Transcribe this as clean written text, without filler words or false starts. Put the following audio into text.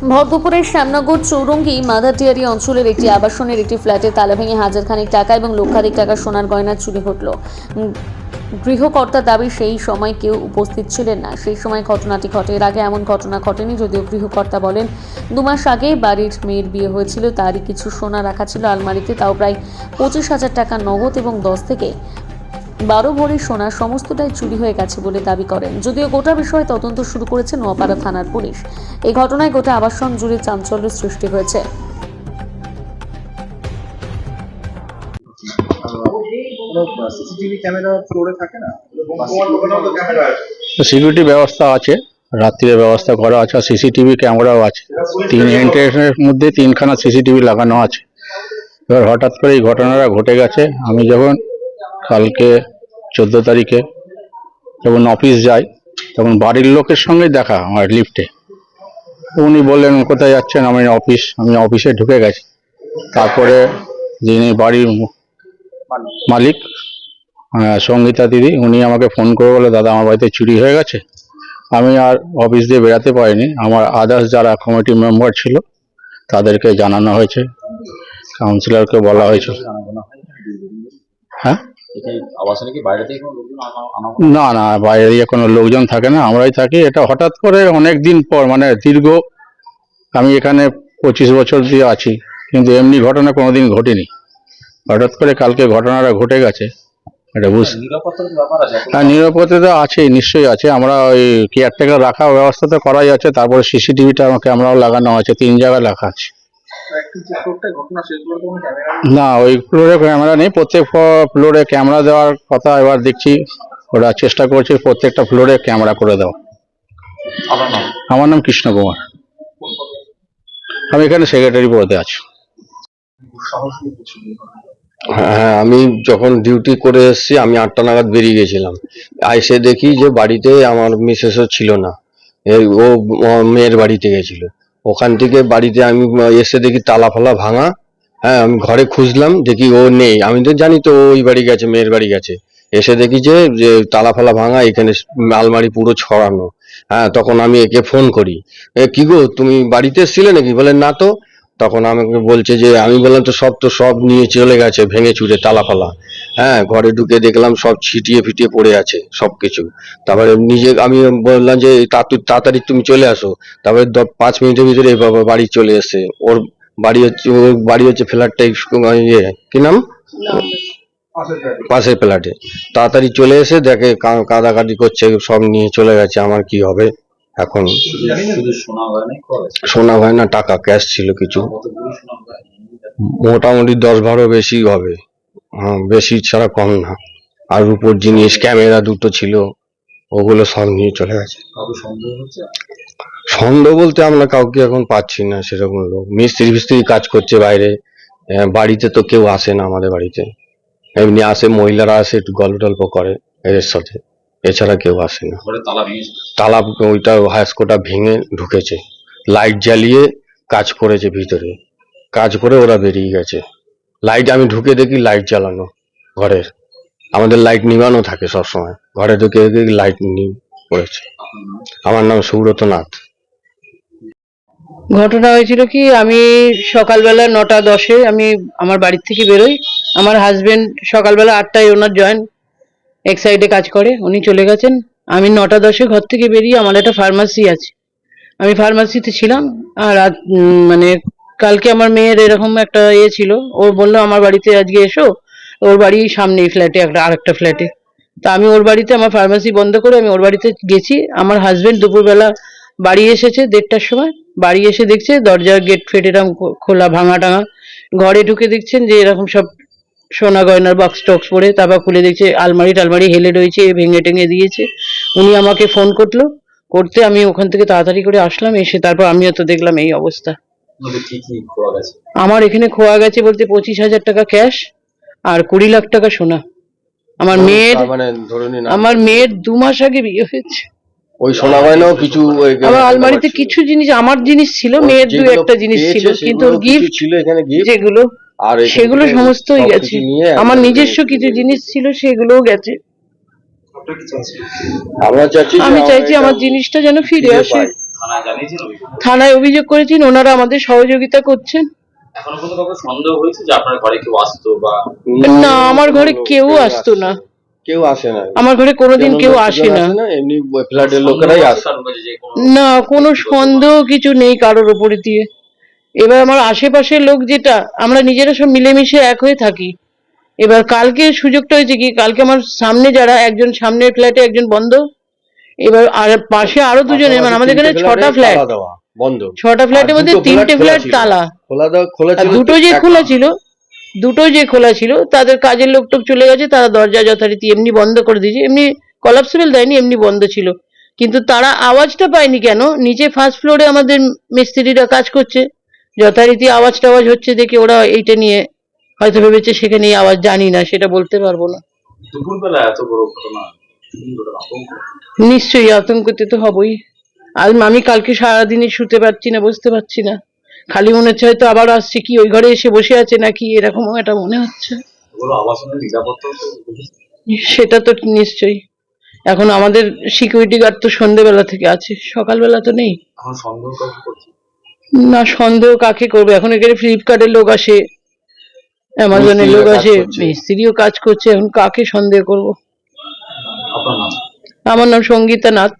ভরদুপুরের শ্যামনগর চৌরঙ্গি মাদারটিয়ারি অঞ্চলের একটি আবাসনের একটি ফ্ল্যাটে তালা ভেঙে হাজারখানেক টাকা এবং লক্ষাধিক টাকা সোনার গয়না চুরি ঘটল। গৃহকর্তার দাবি সেই সময় কেউ উপস্থিত ছিলেন না। সেই সময় ঘটনাটি ঘটে। এর আগে এমন ঘটনা ঘটেনি, যদিও গৃহকর্তা বলেন 2 মাস আগে বাড়ির মেয়ের বিয়ে হয়েছিল, তারই কিছু সোনা রাখা ছিল আলমারিতে, তাও প্রায় 25,000 টাকা নগদ এবং 10 থেকে 12 ভরি সোনা সমস্তটাই চুরি হয়ে গেছে বলে দাবি করেন। যদিও গোটা বিষয়ে তদন্ত শুরু করেছে নোয়াপাড়া থানার পুলিশ। এই ঘটনায় গোটা আবাসন জুড়ে চাঞ্চল্যের সৃষ্টি হয়েছে। সিকিউরিটি ব্যবস্থা আছে, রাত্রির ব্যবস্থা করা আছে, সিসিটিভি ক্যামেরাও আছে। 3 এন্ট্রেন্সের মধ্যে 3খানা সিসিটিভি লাগানো আছে। এবার হঠাৎ করে এই ঘটনাটা ঘটে গেছে। আমি যখন কালকে 14 তারিখে যখন অফিস যাই, তখন বাড়ির লোকের সঙ্গে দেখা আমার লিফটে। উনি বললেন কোথায় যাচ্ছেন, আমি অফিসে ঢুকে গেছি। তারপরে যিনি বাড়ির মালিক সঙ্গীতা দিদি, উনি আমাকে ফোন করে বলে, দাদা আমার বাড়িতে চুরি হয়ে গেছে। আমি আর অফিস দিয়ে বেরাতে পারিনি। আমার আদার্স যারা কমিটি মেম্বার ছিল তাদেরকে জানানো হয়েছে, কাউন্সিলরকে বলা হয়েছে। হ্যাঁ, না না, বাইরে দিয়ে কোনো লোকজন থাকে না, আমরাই থাকি। এটা হঠাৎ করে অনেক দিন পর, মানে দীর্ঘ, আমি এখানে 25 বছর দিয়ে আছি, কিন্তু এমনি ঘটনা কোনোদিন ঘটেনি। হঠাৎ করে কালকে ঘটনাটা ঘটে গেছে। এটা হ্যাঁ, নিরাপত্তা আছে, নিশ্চয়ই আছে। আমরা ওই কেয়ারটেকার রাখার ব্যবস্থা তো করাই আছে। তারপরে সিসিটিভিটা ক্যামেরাও লাগানো আছে, 3 জায়গায় রাখা আছে। না, ওই ফ্লোরে ক্যামেরা নেই, প্রত্যেক ফ্লোরে ক্যামেরা দেওয়ার কথা। এবার দেখছি ওরা চেষ্টা করছে প্রত্যেকটা ফ্লোরে ক্যামেরা করে দেওয়া। আমার নাম কৃষ্ণ কুমার, আমি এখানে সেক্রেটারি পদে আছি। হ্যাঁ, আমি যখন ডিউটি করে এসেছি, আমি 8টা নাগাদ বেরিয়ে গেছিলাম। এসে দেখি যে বাড়িতে আমার মিসেসও ছিল না, ও মেয়ের বাড়িতে গেছিল। ওখান থেকে বাড়িতে আমি এসে দেখি তালা ফালা ভাঙা। হ্যাঁ, আমি ঘরে খুঁজলাম, দেখি ও নেই। আমি তো জানি তো ওই বাড়ি গেছে, মেয়ের বাড়ি গেছে। এসে দেখি যে তালা ফালা ভাঙা, এখানে আলমারি পুরো ছড়ানো। হ্যাঁ, তখন আমি একে ফোন করি, কি গো তুমি বাড়িতে এসেছিলে নাকি? বলে না তো। তখন আমাকে বলছে যে, আমি বললাম তো সব নিয়ে চলে গেছে ভেঙে চুরে, তালা ফালা। হ্যাঁ, ঘরে ঢুকে দেখলাম সব ছিটিয়ে ফিটিয়ে পড়ে আছে সবকিছু। তারপরে আমি বললাম যে তাড়াতাড়ি তুমি চলে আসো। তারপরে 5 মিনিটের ভিতরে বাবা বাড়ি চলে এসে, ওর বাড়ি হচ্ছে ফ্ল্যাটটা, ইয়ে কি নাম, পাশের ফ্ল্যাটে। তাড়াতাড়ি চলে এসে দেখে কাঁদাকাটি করছে, সব নিয়ে চলে গেছে। আমার কি হবে এখন? সোনা গয়না, টাকা ক্যাশ ছিল কিছু, মোটামুটি 10-12 বেশি হবে। হ্যাঁ, বেশি ছাড়া কম না। আর উপর জিনিস, ক্যামেরা 2টো ছিল, ওগুলো সব নিয়ে চলে গেছে। সন্দেহ বলতে আমরা কাউকে এখন পাচ্ছি না সেরকম লোক। মিস্ত্রি কাজ করছে বাইরে, বাড়িতে তো কেউ আসে না আমাদের বাড়িতে। এমনি আসে, মহিলারা আসে, একটু গল্প টল্প করে এদের সাথে, এছাড়া কেউ আসে না। তালা ওইটা হায়াসকোটা ভেঙে ঢুকেছে, লাইট জ্বালিয়ে কাজ করেছে, ভিতরে কাজ করে ওরা বেরিয়ে গেছে। লাইট আমি ঢুকে দেখি লাইট জ্বালানো ঘরের, আমাদের লাইট নিভানো থাকে সবসময়। ঘরে ঢুকে দেখি লাইট নিয়ে পড়েছে। আমার নাম সুব্রত নাথ। ঘটনা হয়েছিল কি, আমি সকালবেলা 9টা 10-এ আমি আমার বাড়ির থেকে বেরোই। আমার হাজবেন্ড সকালবেলা 8টায় ওনার জয়েন্ট এক সাইডে কাজ করে, উনি চলে গেছেন। আমি 9টা 10-এ ঘর থেকে বেরিয়ে, আমার একটা ফার্মাসি আছে, আমি ফার্মাসিতে ছিলাম। আর মানে কালকে আমার মেয়ের এরকম একটা ছিল, ও বললো আমার বাড়িতে আজকে এসো। ওর বাড়ি সামনে ফ্ল্যাটে, আরেকটা ফ্ল্যাটে। তা আমি ওর বাড়িতে, আমার ফার্মাসি বন্ধ করে আমি ওর বাড়িতে গেছি। আমার হাজবেন্ড দুপুরবেলা বাড়ি এসেছে 1:30টার সময়। বাড়ি এসে দেখছে দরজার গেট ফেট এরকম খোলা, ভাঙা টাঙা। ঘরে ঢুকে দেখছেন যে এরকম সব সোনা গয়নার বক্স টক্স পড়ে। তারপর খুলে দেখছে আলমারি টালমারি হেলে রয়েছে, ভেঙে টেঙে দিয়েছে। উনি আমাকে ফোন করতে আমি ওখান থেকে তাড়াতাড়ি করে আসলাম। এসে তারপর আমিও তো দেখলাম এই অবস্থা। আমার এখানে খোয়া গেছে বলতে 25,000 টাকা ক্যাশ আর 20 লাখ টাকা সোনা। আমার মেয়ের 2 মাস আগে বিয়ে হয়েছে। ওই সোনা গয়নাও কিছু, আমার আলমারিতে কিছু জিনিস, আমার জিনিস ছিল, মেয়ের 2-1টা জিনিস ছিল, কিন্তু ওর গিফট ছিল এখানে, যেগুলো সেগুলো সমস্তই গেছে। আমার নিজস্ব কিছু জিনিস ছিল, সেগুলোও গেছে। আমি চাইছি আমার জিনিসটা যেন ফিরে আসে। থানায় জানিয়েছেন অভিযোগ? থানায় অভিযোগ করেছেন, ওনারা আমাদের সহযোগিতা করছেন। এখনো পর্যন্ত কাউকে সন্দেহ হয়েছে যে আপনার ঘরে কেউ আসতো বা? না, আমার ঘরে কেউ আসতো না, কেউ আসে না, আমার ঘরে কোনোদিন কেউ আসে না। এমনি ফ্ল্যাটের লোকেরাই আসে। কারোর কাছে যে কোনো না, কোনো সন্দেহ কিছু নেই কারোর উপরে দিয়ে। এবার আমার আশেপাশের লোক যেটা, আমরা নিজেরা সব মিলেমিশে এক হয়ে থাকি। এবার কালকে সুযোগটা হয়েছে কি, কালকে আমার সামনে যারা, একজন সামনের ফ্ল্যাটে একজন বন্ধ, এবার আর পাশে আরো দুজনে, মানে আমাদের এখানে 6টা ফ্ল্যাট, তালা দেওয়া, বন্ধ। 6টা ফ্ল্যাটের মধ্যে 3টে ফ্ল্যাট তালা, খোলা আর ছিল, দুটো যে একটা। খোলা ছিল, তাদের কাজের লোক টোক চলে গেছে, তারা দরজা যথারীতি এমনি বন্ধ করে দিয়েছে, এমনি কলাপসিবল দেয়নি, এমনি বন্ধ ছিল। কিন্তু তারা আওয়াজটা পায়নি কেন, নিচে ফার্স্ট ফ্লোরে আমাদের মিস্ত্রিরা কাজ করছে, যথারীতি আওয়াজ টাওয়াজ হচ্ছে দেখে ওরা এইটা নিয়ে হয়তো ভেবেছে সেখানে এই আওয়াজ, জানি না, সেটা বলতে পারবো না। দুপুরবেলা এত বড় ঘটনা, সুন্দর আতঙ্ক। নিশ্চয়ই আতঙ্কতে তো হবই। আর আমি কালকে সারাদিনই শুতে পারছি না, বুঝতে পারছি না, খালি মনে হচ্ছে হয়তো আবার আসছে, কি ওই ঘরে এসে বসে আছে নাকি, এরকমও একটা মনে হচ্ছে। এগুলো আবাসনের নিরাপত্তাও তো দেখেছি। সেটা তো নিশ্চয়ই। এখন আমাদের সিকিউরিটি গার্ড তো সন্ধ্যেবেলা থেকে আছে, সকালবেলা তো নেই। এখন সন্দেহ কাউকে করছে? না, সন্দেহ কাকে করবে, এখন এখানে ফ্লিপকার্টের লোক আসে, অ্যামাজনের লোক আসে, মিস্ত্রিও কাজ করছে, এখন কাকে সন্দেহ করব। আপনার নাম? আমার নাম সঙ্গীতা নাথ।